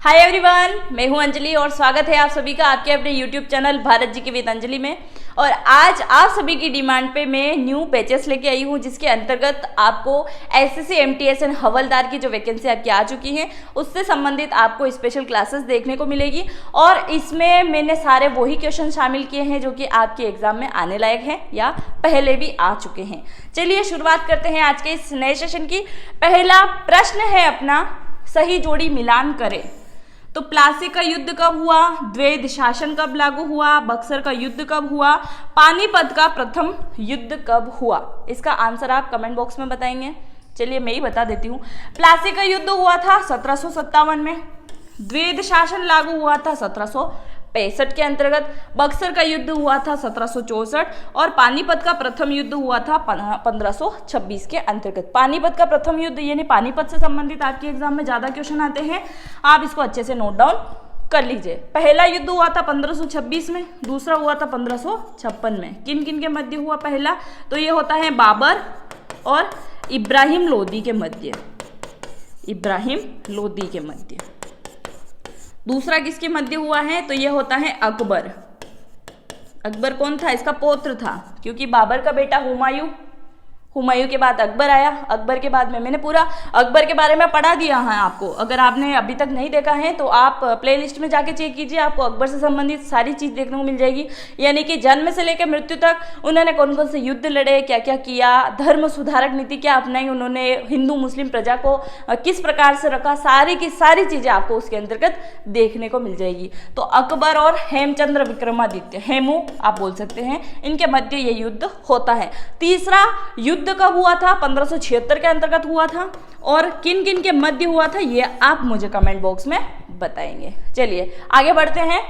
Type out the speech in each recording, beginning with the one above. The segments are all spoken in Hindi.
हाय एवरीवन, मैं हूं अंजलि और स्वागत है आप सभी का आपके अपने यूट्यूब चैनल भारत जी के विद अंजलि में। और आज आप सभी की डिमांड पे मैं न्यू बैचेस लेके आई हूं, जिसके अंतर्गत आपको एसएससी एमटीएस एंड हवलदार की जो वैकेंसी आपकी आ चुकी है उससे संबंधित आपको स्पेशल क्लासेस देखने को मिलेगी। और इसमें मैंने सारे वही क्वेश्चन शामिल किए हैं जो कि आपके एग्जाम में आने लायक हैं या पहले भी आ चुके हैं। चलिए शुरुआत करते हैं आज के इस नए सेशन की। पहला प्रश्न है अपना, सही जोड़ी मिलान करें। तो प्लासी का युद्ध कब हुआ, द्वैध शासन कब लागू हुआ, बक्सर का युद्ध कब हुआ, पानीपत का प्रथम युद्ध कब हुआ। इसका आंसर आप कमेंट बॉक्स में बताएंगे। चलिए मैं ही बता देती हूँ। प्लासी का युद्ध हुआ था 1757 में, द्वैध शासन लागू हुआ था 1765 के अंतर्गत, बक्सर का युद्ध हुआ था 1764 और पानीपत का प्रथम युद्ध हुआ था 1526 के अंतर्गत। पानीपत का प्रथम युद्ध यानी पानीपत से संबंधित आपके एग्जाम में ज्यादा क्वेश्चन आते हैं, आप इसको अच्छे से नोट डाउन कर लीजिए। पहला युद्ध हुआ था 1526 में, दूसरा हुआ था 1556 में। किन किन के मध्य हुआ पहला? तो ये होता है बाबर और इब्राहिम लोदी के मध्य, इब्राहिम लोदी के मध्य। दूसरा किसके मध्य हुआ है? तो ये होता है अकबर। अकबर कौन था? इसका पौत्र था, क्योंकि बाबर का बेटा हुमायूं, हुमायूं के बाद अकबर आया। अकबर के बाद में मैंने पूरा अकबर के बारे में पढ़ा दिया है आपको। अगर आपने अभी तक नहीं देखा है तो आप प्लेलिस्ट में जाके चेक कीजिए, आपको अकबर से संबंधित सारी चीज़ देखने को मिल जाएगी। यानी कि जन्म से लेकर मृत्यु तक उन्होंने कौन कौन से युद्ध लड़े, क्या क्या किया, धर्म सुधारक नीति क्या अपनाई उन्होंने, हिंदू मुस्लिम प्रजा को किस प्रकार से रखा, सारी की सारी चीज़ें आपको उसके अंतर्गत देखने को मिल जाएगी। तो अकबर और हेमचंद्र विक्रमादित्य, हेमू आप बोल सकते हैं, इनके मध्य ये युद्ध होता है। तीसरा युद्ध कब हुआ था? 1576 के अंतर्गत हुआ था। और किन किन के मध्य हुआ था ये आप मुझे कमेंट बॉक्स में बताएंगे। चलिए आगे बढ़ते हैं।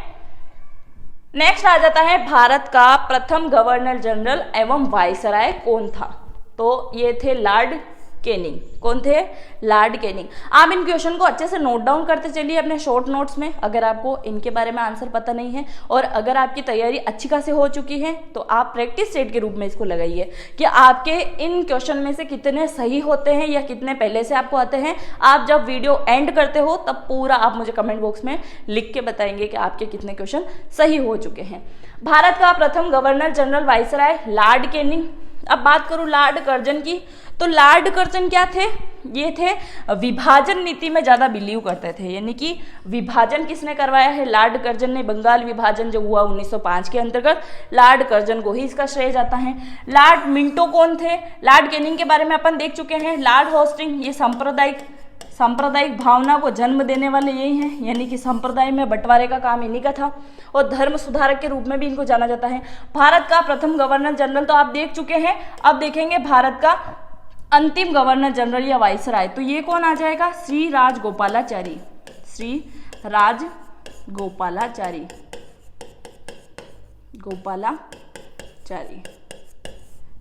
नेक्स्ट आ जाता है, भारत का प्रथम गवर्नर जनरल एवं वायसराय कौन था? तो ये थे लॉर्ड कैनिंग। कौन थे? Lord Canning. आप इन क्वेश्चन को अच्छे से नोट डाउन करते चलिए अपने शॉर्ट नोट्स में, अगर आपको इनके बारे में आंसर पता नहीं है। और अगर आपकी तैयारी अच्छी खासी हो चुकी है तो आप प्रैक्टिस सेट के रूप में इसको लगाइए कि आपके इन क्वेश्चन में से कितने सही होते हैं या कितने पहले से आपको आते हैं। आप जब वीडियो एंड करते हो तब पूरा आप मुझे कमेंट बॉक्स में लिख के बताएंगे कि आपके कितने क्वेश्चन सही हो चुके हैं। भारत का प्रथम governor general viceroy Lord Canning. अब बात करूं लॉर्ड कर्जन की, तो लॉर्ड कर्जन क्या थे? ये थे विभाजन नीति में ज्यादा बिलीव करते थे, यानी कि विभाजन किसने करवाया है? लॉर्ड कर्जन ने। बंगाल विभाजन जो हुआ 1905 के अंतर्गत, लॉर्ड कर्जन को ही इसका श्रेय जाता है। लॉर्ड मिंटो कौन थे? लॉर्ड कैनिंग के बारे में अपन देख चुके हैं। लॉर्ड होस्टिंग, ये सांप्रदायिक भावना को जन्म देने वाले यही हैं, यानी कि संप्रदाय में बंटवारे का काम इन्हीं का था। और धर्म सुधारक के रूप में भी इनको जाना जाता है। भारत का प्रथम गवर्नर जनरल तो आप देख चुके हैं। अब देखेंगे भारत का अंतिम गवर्नर जनरल या वाइसराय, तो ये कौन आ जाएगा? श्री राजगोपालाचारी, श्री राजगोपालाचारी, गोपालाचारी।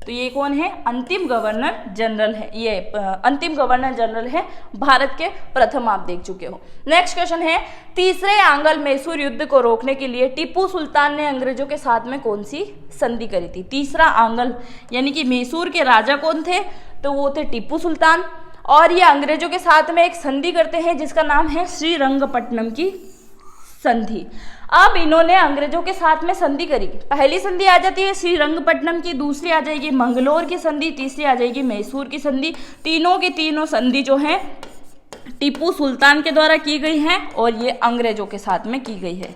तो ये कौन है? अंतिम गवर्नर जनरल है। ये अंतिम गवर्नर जनरल है भारत के प्रथम, आप देख चुके हो। नेक्स्ट क्वेश्चन है, तीसरे आंग्ल मैसूर युद्ध को रोकने के लिए टीपू सुल्तान ने अंग्रेजों के साथ में कौन सी संधि करी थी? तीसरा आंग्ल यानी कि मैसूर के राजा कौन थे? तो वो थे टीपू सुल्तान। और ये अंग्रेजों के साथ में एक संधि करते हैं जिसका नाम है श्रीरंगपट्टनम की संधि। अब इन्होंने अंग्रेजों के साथ में संधि करी। पहली संधि आ जाती है श्रीरंगपट्टनम की, दूसरी आ जाएगी मंगलोर की संधि, तीसरी आ जाएगी मैसूर की संधि। तीनों की तीनों संधि जो है टीपू सुल्तान के द्वारा की गई है और ये अंग्रेजों के साथ में की गई है,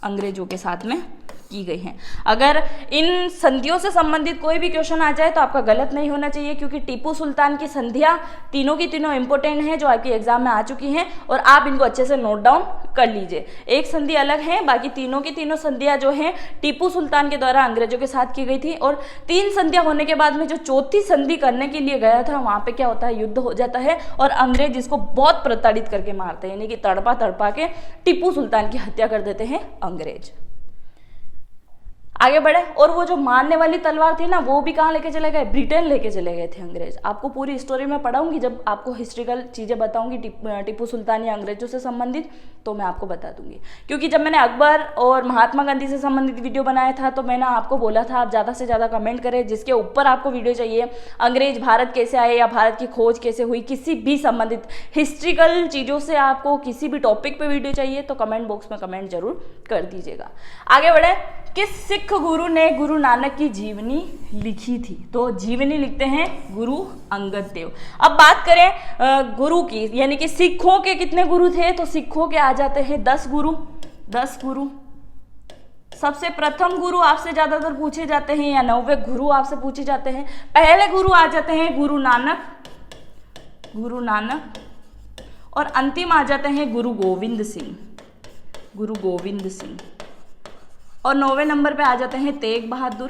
अंग्रेजों के साथ में की गई हैं। अगर इन संधियों से संबंधित कोई भी क्वेश्चन आ जाए तो आपका गलत नहीं होना चाहिए, क्योंकि टीपू सुल्तान की संधियां तीनों की तीनों इंपॉर्टेंट हैं जो आपके एग्जाम में आ चुकी हैं और आप इनको अच्छे से नोट डाउन कर लीजिए। एक संधि अलग है, बाकी तीनों की तीनों संधियां जो हैं टीपू सुल्तान के द्वारा अंग्रेजों के साथ की गई थी। और 3 संधियां होने के बाद में जो चौथी संधि करने के लिए गया था वहां पे क्या होता है? युद्ध हो जाता है और अंग्रेज इसको बहुत प्रताड़ित करके मारते हैं, यानी कि तड़पा के टीपू सुल्तान की हत्या कर देते हैं अंग्रेज। आगे बढ़े। और वो जो मारने वाली तलवार थी ना, वो भी कहाँ लेके चले गए, ब्रिटेन लेके चले गए थे अंग्रेज। आपको पूरी स्टोरी में पढ़ाऊंगी जब आपको हिस्ट्रिकल चीज़ें बताऊंगी टिप्पू सुल्तान या अंग्रेजों से संबंधित, तो मैं आपको बता दूंगी। क्योंकि जब मैंने अकबर और महात्मा गांधी से संबंधित वीडियो बनाया था तो मैंने आपको बोला था आप ज़्यादा से ज़्यादा कमेंट करें जिसके ऊपर आपको वीडियो चाहिए। अंग्रेज भारत कैसे आए या भारत की खोज कैसे हुई, किसी भी संबंधित हिस्ट्रिकल चीज़ों से आपको किसी भी टॉपिक पे वीडियो चाहिए तो कमेंट बॉक्स में कमेंट जरूर कर दीजिएगा। आगे बढ़े। किस सिख गुरु ने गुरु नानक की जीवनी लिखी थी, तो जीवनी लिखते हैं गुरु अंगद देव। अब बात करें गुरु की, यानी कि सिखों के कितने गुरु थे, तो सिखों के आ जाते हैं 10 गुरु। 10 गुरु। सबसे प्रथम गुरु आपसे ज्यादातर पूछे जाते हैं या 90 गुरु आपसे पूछे जाते हैं। पहले गुरु आ जाते हैं गुरु नानक, गुरु नानक, और अंतिम आ जाते हैं गुरु गोविंद सिंह, गुरु गोविंद सिंह, और 9वें नंबर पे आ जाते हैं तेग बहादुर,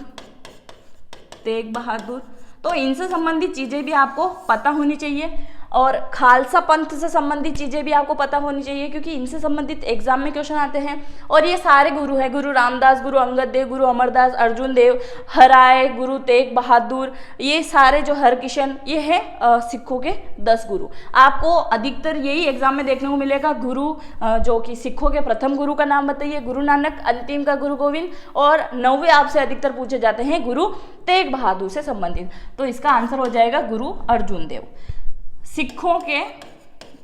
तेग बहादुर। तो इनसे संबंधित चीज़ें भी आपको पता होनी चाहिए और खालसा पंथ से संबंधित चीज़ें भी आपको पता होनी चाहिए क्योंकि इनसे संबंधित एग्जाम में क्वेश्चन आते हैं। और ये सारे गुरु हैं, गुरु रामदास, गुरु अंगद देव, गुरु अमरदास, अर्जुन देव, हराय, गुरु तेग बहादुर, ये सारे जो हरकिशन, ये है सिखों के 10 गुरु। आपको अधिकतर यही एग्जाम में देखने को मिलेगा। गुरु जो कि सिखों के प्रथम गुरु का नाम बताइए, गुरु नानक, अंतिम का गुरु गोविंद, और 9वें आपसे अधिकतर पूछे जाते हैं गुरु तेग बहादुर से संबंधित। तो इसका आंसर हो जाएगा गुरु अर्जुन देव। सिखों के,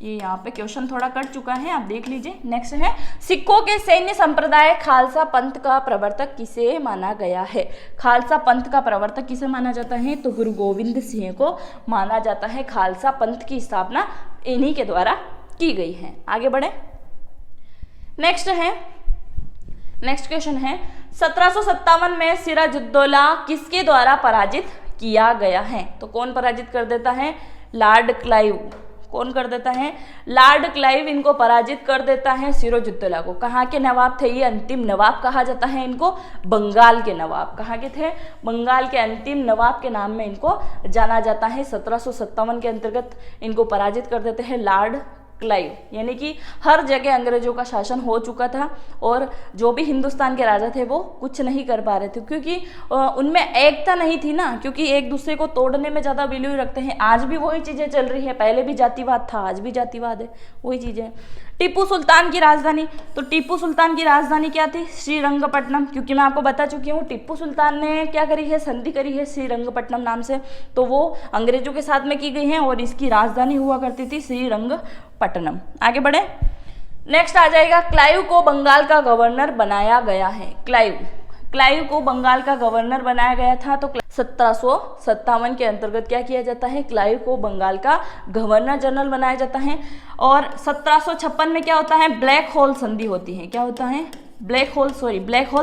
ये यहाँ पे क्वेश्चन थोड़ा कट चुका है, आप देख लीजिए। नेक्स्ट है, सिखों के सैन्य संप्रदाय खालसा पंथ का प्रवर्तक किसे माना गया है। खालसा पंथ का प्रवर्तक किसे माना जाता है, तो गुरु गोविंद सिंह को माना जाता है। खालसा पंथ की स्थापना इन्हीं के द्वारा की गई है। आगे बढ़े। नेक्स्ट है, नेक्स्ट क्वेश्चन है, 1757 में सिराजुद्दौला किसके द्वारा पराजित किया गया है। तो कौन पराजित कर देता है, लॉर्ड क्लाइव। कौन कर देता है, लॉर्ड क्लाइव इनको पराजित कर देता है सिराजुद्दौला को। कहाँ के नवाब थे ये, अंतिम नवाब कहा जाता है इनको, बंगाल के नवाब। कहाँ के थे, बंगाल के अंतिम नवाब के नाम में इनको जाना जाता है। 1757 के अंतर्गत इनको पराजित कर देते हैं लॉर्ड क्लाइव। यानी कि हर जगह अंग्रेजों का शासन हो चुका था और जो भी हिंदुस्तान के राजा थे वो कुछ नहीं कर पा रहे थे क्योंकि उनमें एकता नहीं थी ना, क्योंकि एक दूसरे को तोड़ने में ज़्यादा वैल्यू रखते हैं। आज भी वही चीज़ें चल रही है, पहले भी जातिवाद था, आज भी जातिवाद है, वही चीज़ें। टीपू सुल्तान की राजधानी, तो टीपू सुल्तान की राजधानी क्या थी, श्रीरंगपट्टनम। क्योंकि मैं आपको बता चुकी हूँ टीपू सुल्तान ने क्या करी है, संधि करी है श्रीरंगपट्टनम नाम से, तो वो अंग्रेजों के साथ में की गई है और इसकी राजधानी हुआ करती थी श्रीरंगपट्टनम। आगे बढ़े। नेक्स्ट आ जाएगा, क्लाइव को बंगाल का गवर्नर बनाया गया है। क्लाइव को बंगाल का गवर्नर बनाया गया था। तो 1757 के अंतर्गत क्या किया जाता है, क्लाइव को बंगाल का गवर्नर जनरल बनाया जाता है। और 1756 में क्या होता है, ब्लैक होल संधि होती है। क्या होता है, ब्लैक होल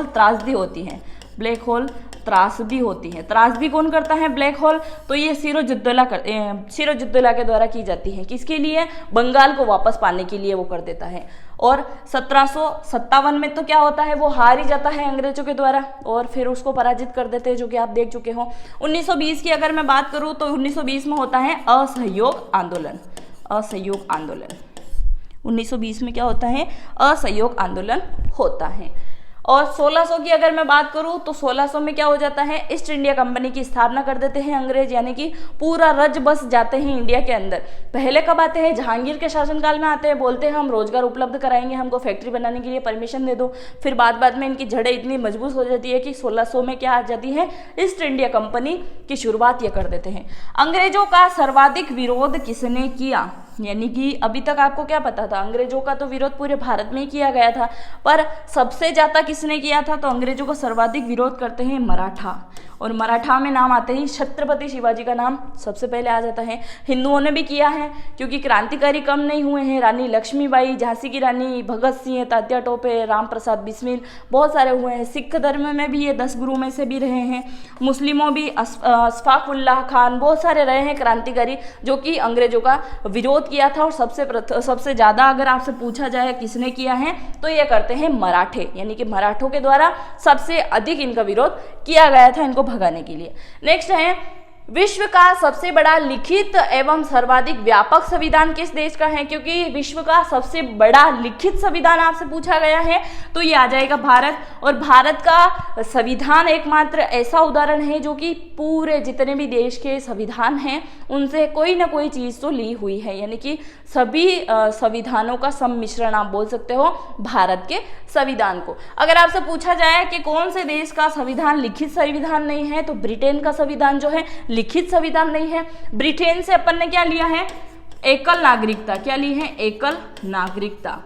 त्रासदी होती है, ब्लैक होल त्रासदी होती है। त्रासदी कौन करता है, ब्लैक होल, तो ये सिराजुद्दौला के द्वारा की जाती है। किसके लिए, बंगाल को वापस पाने के लिए वो कर देता है। और 1757 में तो क्या होता है, वो हार ही जाता है अंग्रेजों के द्वारा और फिर उसको पराजित कर देते हैं, जो कि आप देख चुके हो। 1920 की अगर मैं बात करूँ तो 1920 में होता है असहयोग आंदोलन। 1920 में क्या होता है, असहयोग आंदोलन होता है। और 1600 की अगर मैं बात करूं तो 1600 में क्या हो जाता है, ईस्ट इंडिया कंपनी की स्थापना कर देते हैं अंग्रेज, यानी कि पूरा रज बस जाते हैं इंडिया के अंदर। पहले कब आते हैं, जहांगीर के शासनकाल में आते हैं, बोलते हैं हम रोजगार उपलब्ध कराएंगे, हमको फैक्ट्री बनाने के लिए परमिशन दे दो। फिर बाद में इनकी जड़ें इतनी मजबूत हो जाती है कि 1600 में क्या आ जाती है, ईस्ट इंडिया कंपनी की शुरुआत ये कर देते हैं। अंग्रेजों का सर्वाधिक विरोध किसने किया, यानी कि अभी तक आपको क्या पता था, अंग्रेजों का तो विरोध पूरे भारत में ही किया गया था, पर सबसे ज्यादा किसने किया था, तो अंग्रेजों का सर्वाधिक विरोध करते हैं मराठा। और मराठा में नाम आते ही छत्रपति शिवाजी का नाम सबसे पहले आ जाता है। हिंदुओं ने भी किया है क्योंकि क्रांतिकारी कम नहीं हुए हैं, रानी लक्ष्मीबाई, झांसी की रानी, भगत सिंह, तात्या टोपे, राम प्रसाद बिस्मिल, बहुत सारे हुए हैं। सिख धर्म में भी ये 10 गुरु में से भी रहे हैं। मुस्लिमों भी अशफाक उल्लाह खान, बहुत सारे रहे हैं क्रांतिकारी जो कि अंग्रेजों का विरोध किया था। और सबसे ज़्यादा अगर आपसे पूछा जाए किसने किया है तो ये करते हैं मराठे, यानी कि मराठों के द्वारा सबसे अधिक इनका विरोध किया गया था, इनको भगाने के लिए। नेक्स्ट है, विश्व का सबसे बड़ा लिखित एवं सर्वाधिक व्यापक संविधान किस देश का है? क्योंकि विश्व का सबसे बड़ा लिखित संविधान आपसे पूछा गया है तो ये आ जाएगा भारत। और भारत का संविधान एकमात्र ऐसा उदाहरण है जो कि पूरे जितने भी देश के संविधान हैं उनसे कोई ना कोई चीज़ तो ली हुई है, यानी कि सभी संविधानों का सम्मिश्रण आप बोल सकते हो भारत के संविधान को। अगर आपसे पूछा जाए कि कौन से देश का संविधान लिखित संविधान नहीं है तो ब्रिटेन का संविधान जो है लिखित संविधान नहीं है। ब्रिटेन से अपन ने क्या लिया है? एकल नागरिकता। क्या ली है? एकल नागरिकता।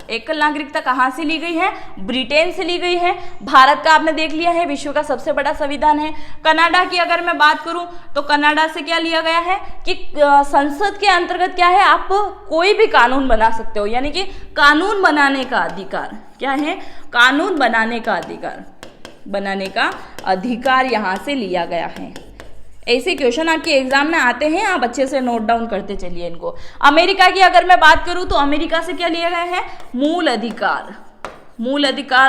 एकल नागरिकता कहाँ से ली गई है? ब्रिटेन से ली गई है। भारत का आपने देख लिया है विश्व का सबसे बड़ा संविधान है। कनाडा की अगर मैं बात करूं तो कनाडा से क्या लिया गया है कि संसद के अंतर्गत क्या है, आप कोई भी कानून बना सकते हो, यानी कि कानून बनाने का अधिकार। क्या है? कानून बनाने का अधिकार यहाँ से लिया गया है। ऐसे क्वेश्चन आपके एग्जाम में आते हैं, आप अच्छे से नोट डाउन करते चलिए इनको। अमेरिका की अगर मैं बात करूं तो अमेरिका से क्या लिया गया है? मूल अधिकार,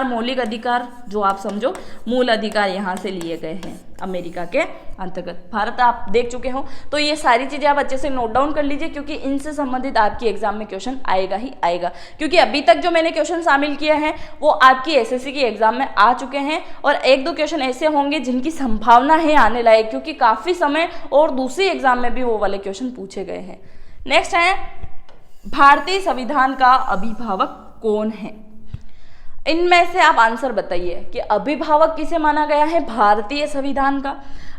मौलिक अधिकार, जो आप समझो मूल अधिकार यहाँ से लिए गए हैं अमेरिका के अंतर्गत। भारत आप देख चुके हो, तो ये सारी चीजें आप अच्छे से नोट डाउन कर लीजिए क्योंकि इनसे संबंधित आपके एग्जाम में क्वेश्चन आएगा ही आएगा। क्योंकि अभी तक जो मैंने क्वेश्चन शामिल किया है वो आपकी एसएससी की एग्जाम में आ चुके हैं और एक दो क्वेश्चन ऐसे होंगे जिनकी संभावना है आने लायक, क्योंकि काफी समय और दूसरी एग्जाम में भी वो वाले क्वेश्चन पूछे गए हैं। नेक्स्ट है, भारतीय संविधान का अभिभावक कौन है? इनमें से आप आंसर बताइए कि अभिभावक किसे माना गया है भारतीय संविधान का?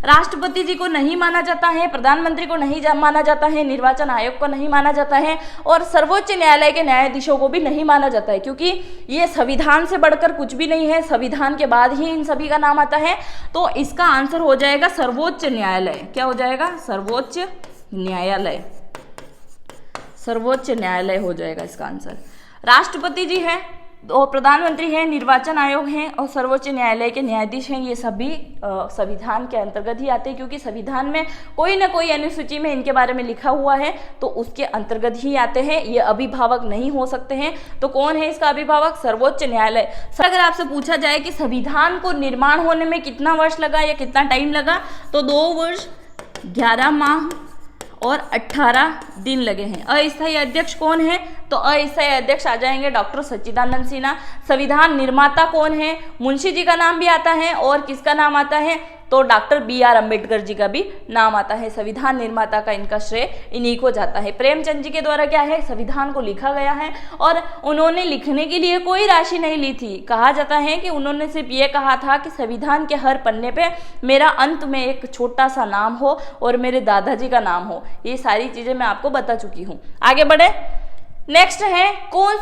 राष्ट्रपति जी को नहीं माना जाता है, प्रधानमंत्री को नहीं माना जाता है, निर्वाचन आयोग को नहीं माना जाता है और सर्वोच्च न्यायालय के न्यायाधीशों को भी नहीं माना जाता है, क्योंकि ये संविधान से बढ़कर कुछ भी नहीं है, संविधान के बाद ही इन सभी का नाम आता है। तो इसका आंसर हो जाएगा सर्वोच्च न्यायालय। क्या हो जाएगा? सर्वोच्च न्यायालय हो जाएगा इसका आंसर। राष्ट्रपति जी है और प्रधानमंत्री है, निर्वाचन आयोग है और सर्वोच्च न्यायालय के न्यायाधीश हैं, ये सभी संविधान के अंतर्गत ही आते हैं, क्योंकि संविधान में कोई ना कोई अनुसूची में इनके बारे में लिखा हुआ है तो उसके अंतर्गत ही आते हैं। ये अभिभावक नहीं हो सकते हैं। तो कौन है इसका अभिभावक? सर्वोच्च न्यायालय। अगर आपसे पूछा जाए कि संविधान को निर्माण होने में कितना वर्ष लगा या कितना टाइम लगा, तो 2 वर्ष 11 माह और 18 दिन लगे हैं। अस्थायी अध्यक्ष कौन है? तो अस्थायी अध्यक्ष आ जाएंगे डॉक्टर सच्चिदानंद सिन्हा। संविधान निर्माता कौन है? मुंशी जी का नाम भी आता है और किसका नाम आता है? तो डॉक्टर BR अम्बेडकर जी का भी नाम आता है। संविधान निर्माता का इनका श्रेय इन्हीं को जाता है। प्रेमचंद जी के द्वारा क्या है? संविधान को लिखा गया है और उन्होंने लिखने के लिए कोई राशि नहीं ली थी। कहा जाता है कि उन्होंने सिर्फ ये कहा था कि संविधान के हर पन्ने पे मेरा अंत में एक छोटा सा नाम हो और मेरे दादाजी का नाम हो। ये सारी चीजें मैं आपको बता चुकी हूँ। आगे बढ़े। नेक्स्ट है, कौन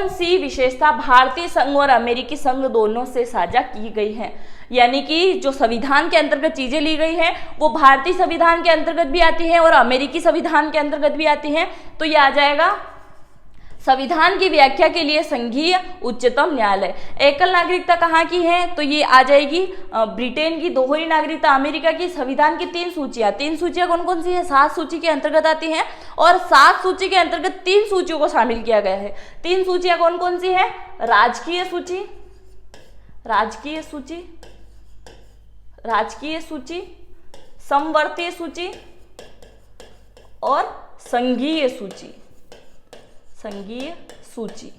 सी विशेषता भारतीय संघ और अमेरिकी संघ दोनों से साझा की गई है? यानी कि जो संविधान के अंतर्गत चीजें ली गई हैं वो भारतीय संविधान के अंतर्गत भी आती है और अमेरिकी संविधान के अंतर्गत भी आती है। तो ये आ जाएगा संविधान की व्याख्या के लिए संघीय उच्चतम न्यायालय। एकल नागरिकता कहाँ की है? तो ये आ जाएगी ब्रिटेन की। दोहरी नागरिकता अमेरिका की। संविधान की 3 सूचियां कौन कौन सी है? 7 सूची के अंतर्गत आती हैं और 7 सूची के अंतर्गत 3 सूचियों को शामिल किया गया है। 3 सूचियां कौन कौन सी है? राजकीय सूची, समवर्तीय सूची और संघीय सूची।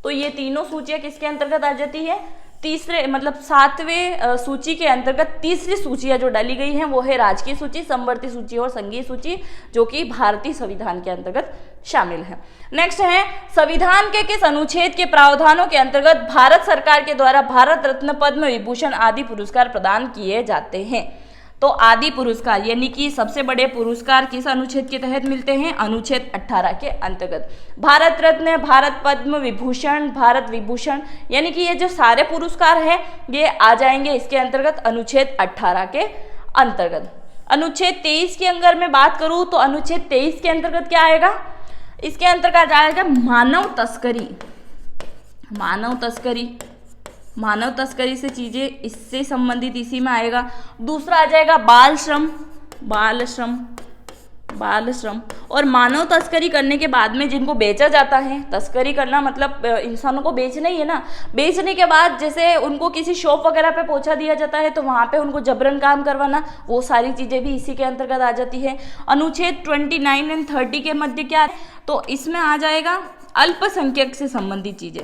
तो ये तीनों सूचियां किसके अंतर्गत आ जाती है? तीसरे मतलब 7वें सूची के अंतर्गत तीसरी सूचियां जो डाली गई हैं वो है राजकीय सूची, समवर्ती सूची और संघीय सूची, जो कि भारतीय संविधान के अंतर्गत शामिल है। नेक्स्ट है, संविधान के किस अनुच्छेद के प्रावधानों के अंतर्गत भारत सरकार के द्वारा भारत रत्न, पद्म विभूषण आदि पुरस्कार प्रदान किए जाते हैं? तो आदि पुरस्कार यानी कि सबसे बड़े पुरस्कार किस अनुच्छेद के तहत मिलते हैं? अनुच्छेद 18 के अंतर्गत। भारत रत्न, भारत पद्म विभूषण, भारत विभूषण, यानी कि ये जो सारे पुरस्कार हैं ये आ जाएंगे इसके अंतर्गत, अनुच्छेद 18 के अंतर्गत। अनुच्छेद 23 की अगर मैं बात करूं तो अनुच्छेद 23 के अंतर्गत क्या आएगा? इसके अंतर्गत आएगा मानव तस्करी से चीजें इससे संबंधित इसी में आएगा। दूसरा आ जाएगा बाल श्रम, बाल श्रम और मानव तस्करी करने के बाद में जिनको बेचा जाता है, तस्करी करना मतलब इंसानों को बेचना ही है ना, बेचने के बाद जैसे उनको किसी शॉप वगैरह पे पहुंचा दिया जाता है तो वहां पे उनको जबरन काम करवाना, वो सारी चीजें भी इसी के अंतर्गत आ जाती है। अनुच्छेद 29 एंड 30 के मध्य क्या है, तो इसमें आ जाएगा अल्पसंख्यक से संबंधित चीजें,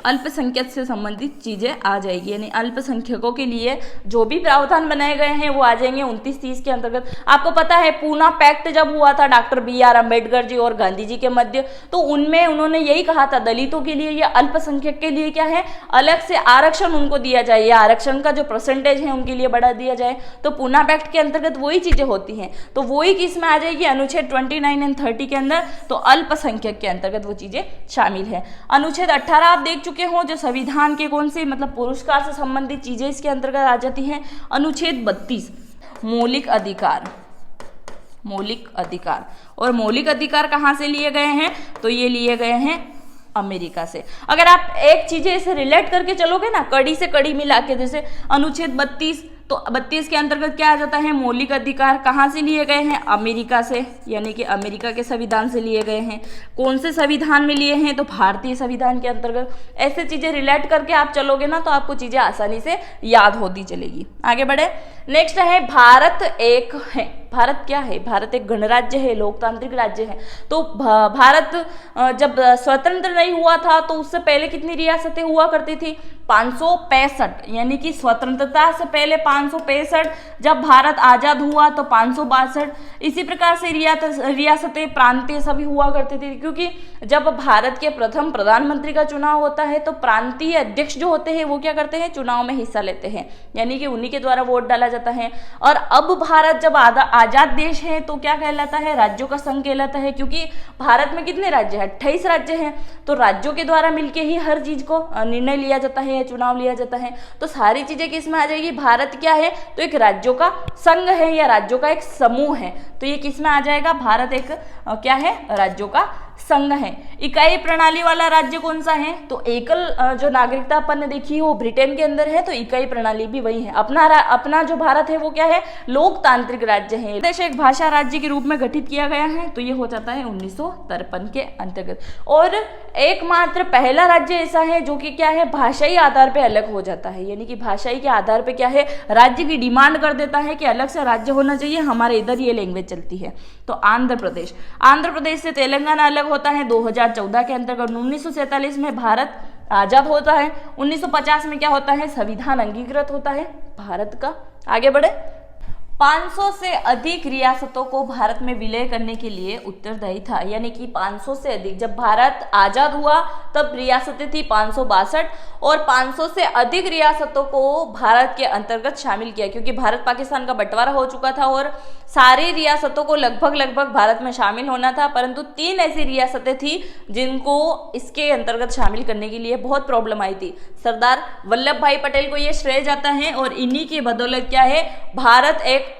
अल्पसंख्यक से संबंधित चीजें आ जाएगी, यानी अल्पसंख्यकों के लिए जो भी प्रावधान बनाए गए हैं वो आ जाएंगे 29-30 के अंतर्गत। आपको पता है पूना पैक्ट जब हुआ था डॉक्टर BR अम्बेडकर जी और गांधी जी के मध्य, तो उनमें उन्होंने यही कहा था दलितों के लिए या अल्पसंख्यक के लिए क्या है, अलग से आरक्षण उनको दिया जाए या आरक्षण का जो परसेंटेज है उनके लिए बढ़ा दिया जाए। तो पूना पैक्ट के अंतर्गत वही चीजें होती हैं, तो वही किस में आ जाएगी, अनुच्छेद 29 एंड 30 के अंदर, तो अल्पसंख्यक के अंतर्गत वो चीजें शामिल है। अनुच्छेद 18 आप देख चुके हो, जो संविधान के कौन से मतलब पुरस्कार से संबंधित चीजें इसके अंतर्गत आ जाती हैं। अनुच्छेद 32 मौलिक अधिकार, और मौलिक अधिकार कहाँ से लिए गए हैं, तो ये लिए गए हैं अमेरिका से। अगर आप एक चीजें इसे रिलेट करके चलोगे ना, कड़ी से कड़ी मिला के, जैसे अनुच्छेद 32, तो 32 के अंतर्गत क्या आ जाता है, मौलिक अधिकार कहाँ से लिए गए हैं, अमेरिका से, यानी कि अमेरिका के संविधान से लिए गए हैं। कौन से संविधान में लिए हैं, तो भारतीय संविधान के अंतर्गत। ऐसे चीजें रिलेट करके आप चलोगे ना तो आपको चीजें आसानी से याद होती चलेगी। आगे बढ़े, नेक्स्ट है भारत एक है। भारत क्या है, भारत एक गणराज्य है, लोकतांत्रिक राज्य है। तो भारत जब स्वतंत्र नहीं हुआ था तो उससे पहले कितनी रियासतें हुआ करती थी, 565, यानी कि स्वतंत्रता से पहले 565, जब भारत आजाद हुआ तो 562। इसी प्रकार से रियासतें प्रांतीय सभी हुआ करती थी, क्योंकि जब भारत के प्रथम प्रधानमंत्री का चुनाव होता है तो प्रांतीय अध्यक्ष जो होते हैं वो क्या करते हैं, चुनाव में हिस्सा लेते हैं, यानी कि उन्हीं के द्वारा वोट डाला जाता है। और अब भारत जब आजाद देश है तो क्या कहलाता है, राज्यों का संघ कहलाता है, क्योंकि भारत में कितने राज्य हैं, 28 राज्य हैं, तो राज्यों के द्वारा मिलके ही हर चीज को निर्णय लिया जाता है, चुनाव लिया जाता है। तो सारी चीजें किसमें आ जाएगी, भारत क्या है, तो एक राज्यों का संघ है या राज्यों का एक समूह है, तो ये किसमें आ जाएगा, भारत एक क्या है, राज्यों का संघ है। इकाई प्रणाली वाला राज्य कौन सा है, तो एकल जो नागरिकता अपन ने देखी वो ब्रिटेन के अंदर है, तो इकाई प्रणाली भी वही है। अपना जो भारत है वो क्या है, लोकतांत्रिक राज्य है। देश एक भाषा राज्य के रूप में गठित किया गया है, तो ये हो जाता है 1953 के अंतर्गत। और एकमात्र पहला राज्य ऐसा है जो कि क्या है, भाषाई आधार पे अलग हो जाता है, यानी कि भाषाई के आधार पे क्या है, राज्य की डिमांड कर देता है कि अलग से राज्य होना चाहिए, हमारे इधर ये लैंग्वेज चलती है। तो आंध्र प्रदेश से तेलंगाना अलग होता है 2014 के अंतर्गत। 1947 में भारत आजाद होता है। 1950 में क्या होता है, संविधान अंगीकृत होता है भारत का। आगे बढ़े, 500 से अधिक रियासतों को भारत में विलय करने के लिए उत्तरदायी था, यानी कि 500 से अधिक, जब भारत आजाद हुआ तब रियासतें थी 562 और 500 से अधिक रियासतों को भारत के अंतर्गत शामिल किया, क्योंकि भारत पाकिस्तान का बंटवारा हो चुका था और सारी रियासतों को लगभग भारत में शामिल होना था, परंतु 3 ऐसी रियासतें थी जिनको इसके अंतर्गत शामिल करने के लिए बहुत प्रॉब्लम आई थी। सरदार वल्लभ भाई पटेल को ये श्रेय जाता है और इन्हीं की बदौलत क्या है, भारत एक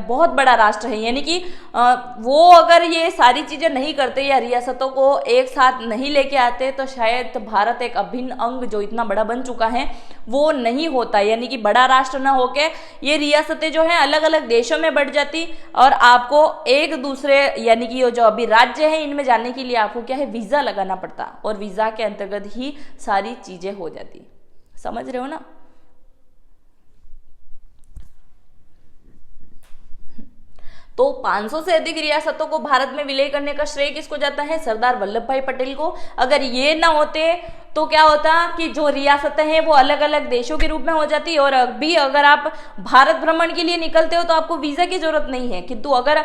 बहुत बड़ा राष्ट्र है, यानी कि वो अगर ये सारी चीजें नहीं करते या रियासतों को एक साथ नहीं लेके आते तो शायद भारत एक अभिन्न अंग जो इतना बड़ा बन चुका है वो नहीं होता, यानी कि बड़ा राष्ट्र ना होके ये रियासतें जो हैं अलग अलग देशों में बढ़ जाती और आपको एक दूसरे, यानी कि ये जो अभी राज्य है इनमें जाने के लिए आपको क्या है, वीजा लगाना पड़ता और वीजा के अंतर्गत ही सारी चीजें हो जाती। समझ रहे हो ना। तो 500 से अधिक रियासतों को भारत में विलय करने का श्रेय किसको जाता है, सरदार वल्लभ भाई पटेल को। अगर ये ना होते तो क्या होता कि जो रियासतें हैं वो अलग अलग देशों के रूप में हो जाती, और अभी अगर आप भारत भ्रमण के लिए निकलते हो तो आपको वीजा की जरूरत नहीं है, किंतु अगर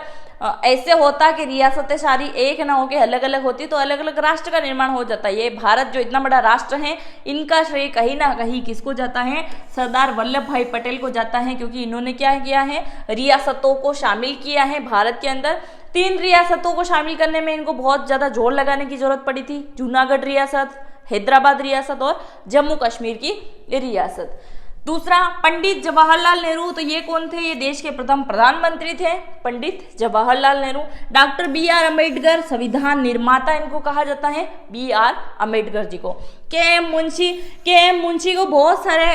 ऐसे होता कि रियासतें सारी एक ना होकर अलग अलग होती तो अलग अलग राष्ट्र का निर्माण हो जाता। ये भारत जो इतना बड़ा राष्ट्र है इनका श्रेय कहीं ना कहीं किसको जाता है, सरदार वल्लभ भाई पटेल को जाता है, क्योंकि इन्होंने क्या किया है, रियासतों को शामिल किया है भारत के अंदर। 3 रियासतों को शामिल करने में इनको बहुत ज्यादा जोर लगाने की जरूरत पड़ी थी, जूनागढ़ रियासत, हैदराबाद रियासत और जम्मू कश्मीर की रियासत। दूसरा, पंडित जवाहरलाल नेहरू, तो ये कौन थे, ये देश के प्रथम प्रधानमंत्री थे, पंडित जवाहरलाल नेहरू। डॉक्टर BR अम्बेडकर, संविधान निर्माता इनको कहा जाता है, BR अम्बेडकर जी को। KM मुंशी को बहुत सारे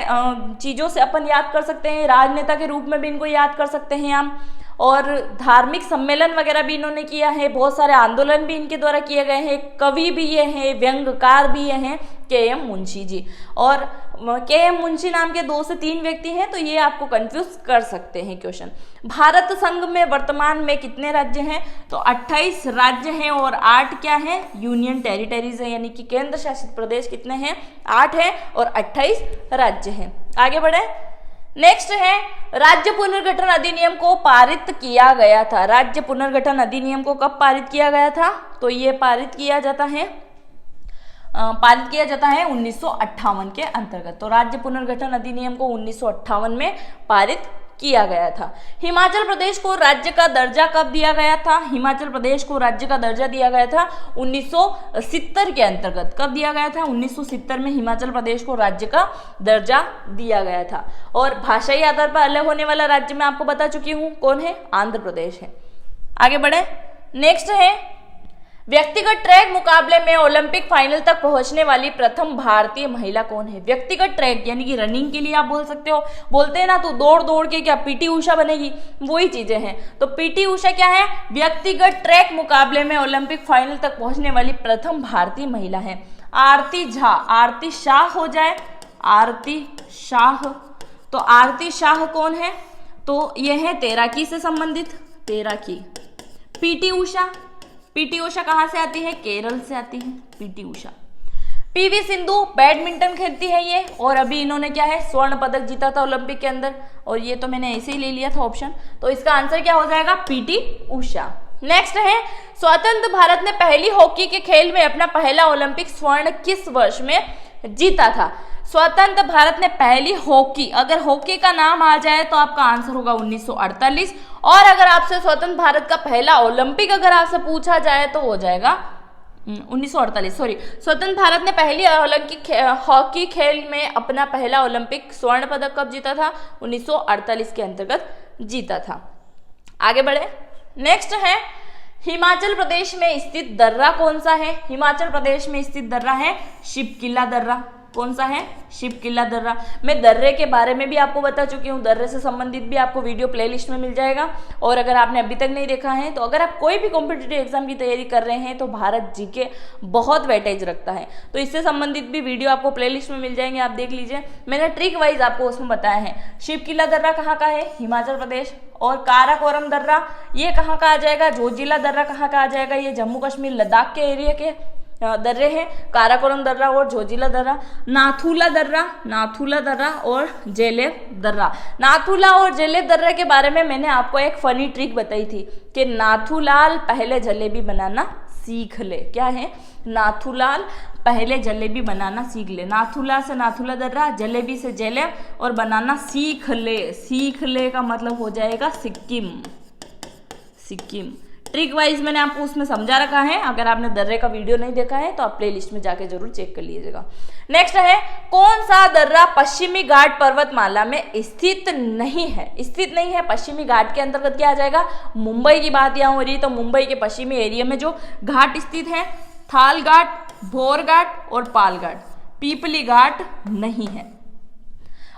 चीजों से अपन याद कर सकते हैं, राजनेता के रूप में भी इनको याद कर सकते हैं हम। और धार्मिक सम्मेलन वगैरह भी इन्होंने किया है, बहुत सारे आंदोलन भी इनके द्वारा किए गए हैं, कवि भी ये हैं, व्यंग्यकार भी ये हैं के.एम. मुंशी जी। और के.एम. मुंशी नाम के 2 से 3 व्यक्ति हैं, तो ये आपको कंफ्यूज कर सकते हैं क्वेश्चन। भारत संघ में वर्तमान में कितने राज्य हैं? तो 28 राज्य हैं और 8 क्या हैं? यूनियन टेरिटरीज है, यानी कि केंद्र शासित प्रदेश कितने हैं? 8 हैं और 28 राज्य हैं। आगे बढ़े। नेक्स्ट है राज्य पुनर्गठन अधिनियम को पारित किया गया था। राज्य पुनर्गठन अधिनियम को कब पारित किया गया था? तो ये पारित किया जाता है 1958 के अंतर्गत। तो राज्य पुनर्गठन अधिनियम को 1958 में पारित किया गया था। हिमाचल प्रदेश को राज्य का दर्जा कब दिया गया था? हिमाचल प्रदेश को राज्य का दर्जा दिया गया था 1970 के अंतर्गत। कब दिया गया था? 1970 में हिमाचल प्रदेश को राज्य का दर्जा दिया गया था। और भाषाई आधार पर अलग होने वाला राज्य मैं आपको बता चुकी हूँ, कौन है? आंध्र प्रदेश है। आगे बढ़े। नेक्स्ट है व्यक्तिगत ट्रैक मुकाबले में ओलंपिक फाइनल तक पहुंचने वाली प्रथम भारतीय महिला कौन है? व्यक्तिगत ट्रैक यानी कि रनिंग के लिए आप बोल सकते हो, बोलते हैं ना तो दौड़ के क्या पीटी उषा बनेगी, वही चीजें हैं। तो पीटी उषा क्या है? व्यक्तिगत ट्रैक मुकाबले में ओलंपिक फाइनल तक पहुंचने वाली प्रथम भारतीय महिला है। आरती झा, आरती शाह हो जाए, आरती शाह। तो आरती शाह कौन है? तो यह है तैराकी से संबंधित, तैराकी। पीटी उषा, पीटी उषा कहाँ से आती है? केरल से आती है PT Usha. PV Sindhu badminton खेलती है ये, और अभी इन्होंने क्या है? स्वर्ण पदक जीता था ओलंपिक के अंदर, और ये तो मैंने ऐसे ही ले लिया था ऑप्शन। तो इसका आंसर क्या हो जाएगा? पीटी उषा। नेक्स्ट है स्वतंत्र भारत ने पहली हॉकी के खेल में अपना पहला ओलंपिक स्वर्ण किस वर्ष में जीता था? स्वतंत्र भारत ने पहली हॉकी, अगर हॉकी का नाम आ जाए तो आपका आंसर होगा 1948। और अगर आपसे स्वतंत्र भारत का पहला ओलंपिक अगर आपसे पूछा जाए तो हो जाएगा 1948, सॉरी। स्वतंत्र भारत ने पहली ओलंपिक हॉकी खेल में अपना पहला ओलंपिक स्वर्ण पदक कब जीता था? 1948 के अंतर्गत जीता था। आगे बढ़े। नेक्स्ट है हिमाचल प्रदेश में स्थित दर्रा कौन सा है? हिमाचल प्रदेश में स्थित दर्रा है शिवकिला दर्रा। कौन सा है? शिवकिला दर्रा। मैं दर्रे के बारे में भी आपको बता चुकी हूँ, दर्रे से संबंधित भी आपको वीडियो प्लेलिस्ट में मिल जाएगा। और अगर आपने अभी तक नहीं देखा है, तो अगर आप कोई भी कॉम्पिटिटिव एग्जाम की तैयारी कर रहे हैं तो भारत जीके बहुत वेटेज रखता है, तो इससे संबंधित भी वीडियो आपको प्लेलिस्ट में मिल जाएंगे, आप देख लीजिए। मैंने ट्रिक वाइज आपको उसमें बताया है। शिवकिला दर्रा कहाँ का है? हिमाचल प्रदेश। और काराकोरम दर्रा ये कहाँ का आ जाएगा? जोजिला दर्रा कहाँ का आ जाएगा? ये जम्मू कश्मीर लद्दाख के एरिया के दर्रे हैं, काराकोरम दर्रा और जोजिला दर्रा। नाथुला दर्रा, नाथुला दर्रा और जेलेब दर्रा। नाथुला और जेलेब दर्रा के बारे में मैंने आपको एक फनी ट्रिक बताई थी कि नाथुलाल पहले जलेबी बनाना सीख ले। क्या है? नाथुलाल पहले जलेबी बनाना सीख ले। नाथुला से नाथुला दर्रा, जलेबी से जेलेब, और बनाना सीख ले। सीख ले का मतलब हो जाएगा सिक्किम, सिक्किम। ट्रिक वाइज मैंने आपको उसमें समझा रखा है, अगर आपने दर्रे का वीडियो नहीं देखा है तो आप प्लेलिस्ट में जाके जरूर चेक कर लीजिएगा। नेक्स्ट है कौन सा दर्रा पश्चिमी घाट पर्वतमाला में स्थित नहीं है? स्थित नहीं है, पश्चिमी घाट के अंतर्गत क्या आ जाएगा? मुंबई की बात यहाँ हो रही है, तो मुंबई के पश्चिमी एरिया में जो घाट स्थित है, थाल घाट, भोर घाट और पाल घाट। पीपली घाट नहीं है।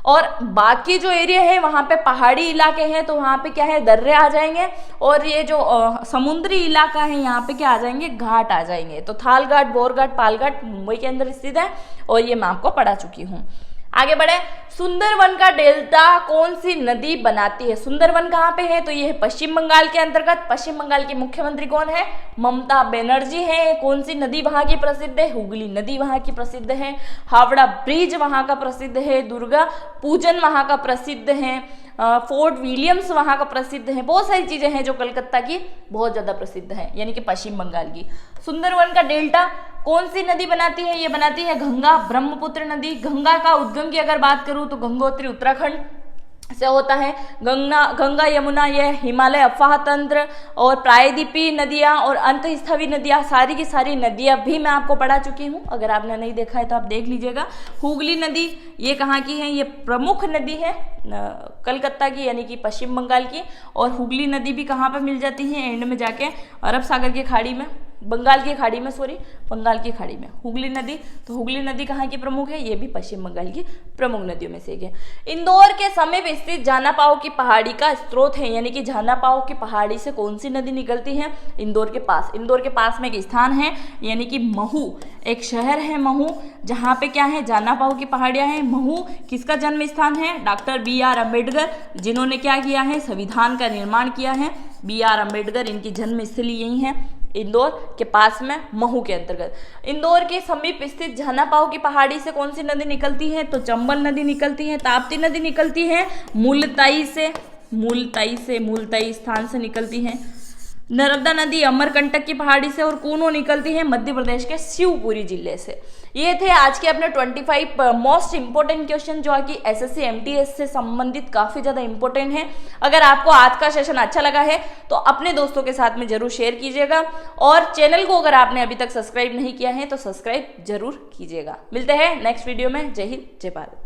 और बाकी जो एरिया है वहाँ पे पहाड़ी इलाके हैं, तो वहाँ पे क्या है? दर्रे आ जाएंगे। और ये जो समुद्री इलाका है यहाँ पे क्या आ जाएंगे? घाट आ जाएंगे। तो थाल घाट, बोर घाट, पाल घाट मुंबई के अंदर स्थित है, और ये मैं आपको पढ़ा चुकी हूँ। आगे बढ़े। सुंदरवन का डेल्टा कौन सी नदी बनाती है? सुंदरवन कहाँ पे है? तो ये है पश्चिम बंगाल के अंतर्गत। पश्चिम बंगाल की मुख्यमंत्री कौन है? ममता बनर्जी है। कौन सी नदी वहाँ की प्रसिद्ध है? हुगली नदी वहाँ की प्रसिद्ध है। हावड़ा ब्रिज वहाँ का प्रसिद्ध है। दुर्गा पूजन वहाँ का प्रसिद्ध है। फोर्ट विलियम्स वहाँ का प्रसिद्ध है। बहुत सारी चीजें हैं जो कलकत्ता की बहुत ज्यादा प्रसिद्ध है, यानी कि पश्चिम बंगाल की। सुंदरवन का डेल्टा कौन सी नदी बनाती है? ये बनाती है गंगा ब्रह्मपुत्र नदी। गंगा का उद्गम की अगर बात करूं तो गंगोत्री उत्तराखंड से होता है। गंगा यमुना ये हिमालय अफवाह तंत्र और प्रायद्वीपीय नदियां और अंतःस्थवी नदियां, सारी की सारी नदियां भी मैं आपको पढ़ा चुकी हूं। अगर आपने नहीं देखा है तो आप देख लीजिएगा। हुगली नदी ये कहाँ की है? ये प्रमुख नदी है कलकत्ता की, यानी कि पश्चिम बंगाल की। और हुगली नदी भी कहाँ पर मिल जाती है? एंड में जाके अरब सागर की खाड़ी में। बंगाल की खाड़ी में, बंगाल की खाड़ी में। हुगली नदी, तो हुगली नदी कहाँ की प्रमुख है? ये भी पश्चिम बंगाल की प्रमुख नदियों में से एक है। इंदौर के समीप स्थित जानापाव की पहाड़ी का स्रोत है, यानी कि जानापाव की पहाड़ी से कौन सी नदी निकलती है? इंदौर के पास। इंदौर के पास में एक स्थान है, यानी कि महू, एक शहर है महू, जहाँ पे क्या है? जानापाव की पहाड़ियां हैं। महू किसका जन्म स्थान है? Doctor B.R. अम्बेडकर, जिन्होंने क्या किया है? संविधान का निर्माण किया है। B.R. अम्बेडकर, इनकी जन्मस्थली यही है, इंदौर के पास में, महू के अंतर्गत। इंदौर के समीप स्थित जानापाव की पहाड़ी से कौन सी नदी निकलती है? तो चंबल नदी निकलती है। ताप्ती नदी निकलती है मुलताई से, मुलताई स्थान से निकलती है। नर्मदा नदी अमरकंटक की पहाड़ी से, और कूनो निकलती है मध्य प्रदेश के शिवपुरी जिले से। ये थे आज के अपने 25 मोस्ट इंपोर्टेंट क्वेश्चन, जो कि SSC MTS से संबंधित काफी ज्यादा इंपोर्टेंट है। अगर आपको आज का सेशन अच्छा लगा है तो अपने दोस्तों के साथ में जरूर शेयर कीजिएगा, और चैनल को अगर आपने अभी तक सब्सक्राइब नहीं किया है तो सब्सक्राइब जरूर कीजिएगा। मिलते हैं नेक्स्ट वीडियो में। जय हिंद, जय भारत।